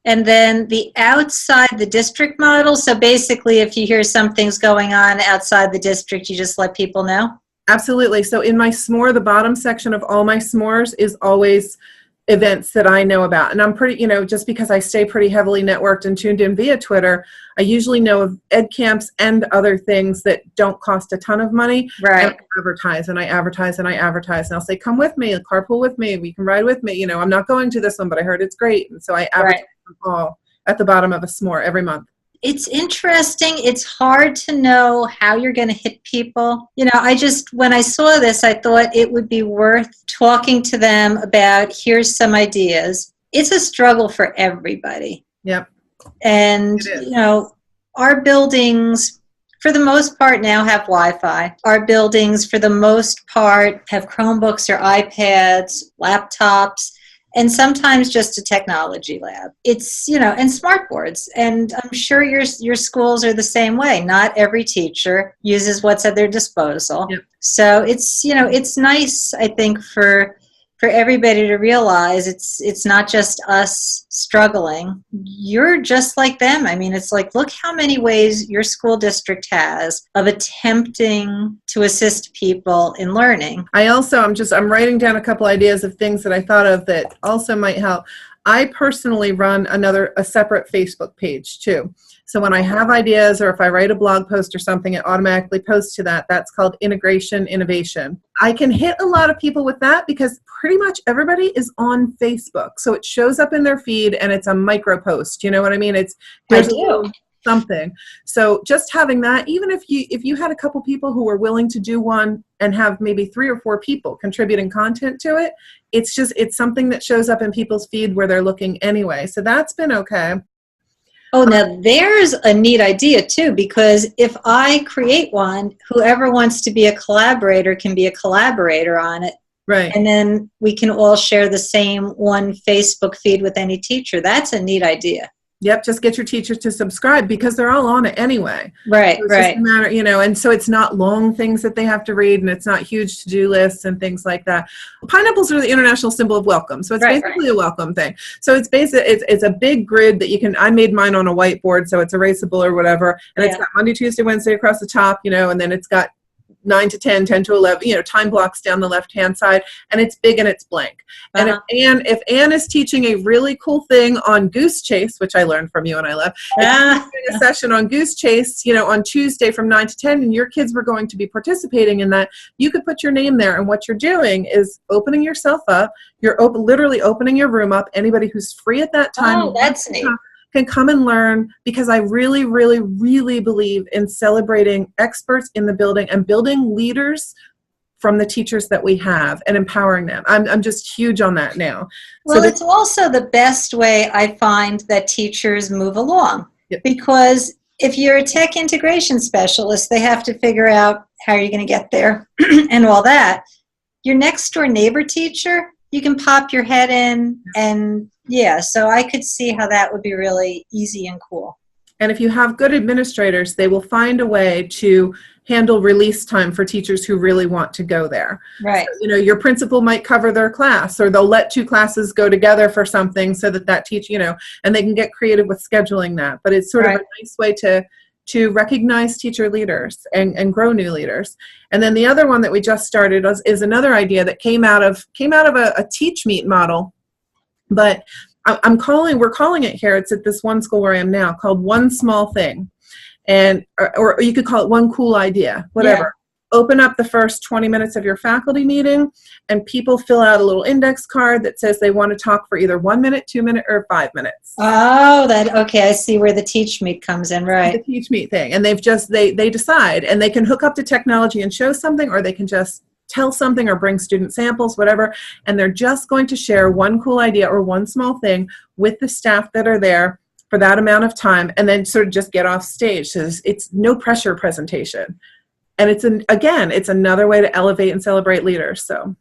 And then the outside the district model. So basically, if you hear something's going on outside the district, you just let people know? Absolutely. So in my s'more, the bottom section of all my s'mores is always events that I know about. And I'm pretty, just because I stay pretty heavily networked and tuned in via Twitter, I usually know of ed camps and other things that don't cost a ton of money. Right. And I advertise and I advertise and I advertise. And I'll say, come with me, carpool with me, we can ride with me. I'm not going to this one, but I heard it's great. And so I advertise them all at the bottom of a s'more every month. It's interesting. It's hard to know how you're going to hit people. When I saw this, I thought it would be worth talking to them about, here's some ideas. It's a struggle for everybody. Yep. And, our buildings, for the most part, now have Wi-Fi. Our buildings, for the most part, have Chromebooks or iPads, laptops, and sometimes just a technology lab. It's, and smart boards. And I'm sure your schools are the same way. Not every teacher uses what's at their disposal. Yep. So it's, it's nice, I think, for everybody to realize it's not just us struggling. You're just like them. I mean, it's like, look how many ways your school district has of attempting to assist people in learning. I'm writing down a couple ideas of things that I thought of that also might help. I personally run a separate Facebook page too. So when I have ideas or if I write a blog post or something, it automatically posts to that. That's called Integration Innovation. I can hit a lot of people with that because pretty much everybody is on Facebook. So it shows up in their feed and it's a micro post. You know what I mean? I do. Something. So just having that, even if you had a couple people who were willing to do one and have maybe 3 or 4 people contributing content to it, it's something that shows up in people's feed where they're looking anyway. So that's been okay. Oh, now there's a neat idea too, because if I create one, whoever wants to be a collaborator can be a collaborator on it. Right. And then we can all share the same one Facebook feed with any teacher. That's a neat idea. Yep, just get your teachers to subscribe because they're all on it anyway. Right, so it's right. Just a matter, and so it's not long things that they have to read and it's not huge to-do lists and things like that. Pineapples are the international symbol of welcome, so it's basically a welcome thing. So it's a big grid that I made mine on a whiteboard, so it's erasable or whatever, and it's got Monday, Tuesday, Wednesday across the top, and then it's got 9 to 10, 10 to 11, time blocks down the left-hand side, and it's big and it's blank. And if Anne is teaching a really cool thing on Goose Chase, which I learned from you and I love, if you're doing a session on Goose Chase, on Tuesday from 9 to 10, and your kids were going to be participating in that, you could put your name there, and what you're doing is opening yourself up. You're literally opening your room up. Anybody who's free at that time. Oh, that's neat. Can come and learn, because I really, really, really believe in celebrating experts in the building and building leaders from the teachers that we have and empowering them. I'm just huge on that now. Well, it's also the best way I find that teachers move along. Yep. Because if you're a tech integration specialist, they have to figure out how you're going to get there and all that. Your next door neighbor teacher, you can pop your head in and so I could see how that would be really easy and cool. And if you have good administrators, they will find a way to handle release time for teachers who really want to go there. Right. So, your principal might cover their class, or they'll let 2 classes go together for something so that teacher, and they can get creative with scheduling that. But it's sort of a nice way to recognize teacher leaders and grow new leaders. And then the other one that we just started is another idea that came out of a TeachMeet model. But we're calling it here, it's at this one school where I am now, called One Small Thing. And, or you could call it One Cool Idea, whatever. Yeah. Open up the first 20 minutes of your faculty meeting, and people fill out a little index card that says they want to talk for either 1 minute, 2 minutes, or 5 minutes. Oh, okay, I see where the TeachMeet comes in, right. The TeachMeet thing. And they decide, and they can hook up to technology and show something, or they can just tell something or bring student samples, whatever, and they're just going to share one cool idea or one small thing with the staff that are there for that amount of time, and then sort of just get off stage. So it's no pressure presentation. And it's another way to elevate and celebrate leaders. So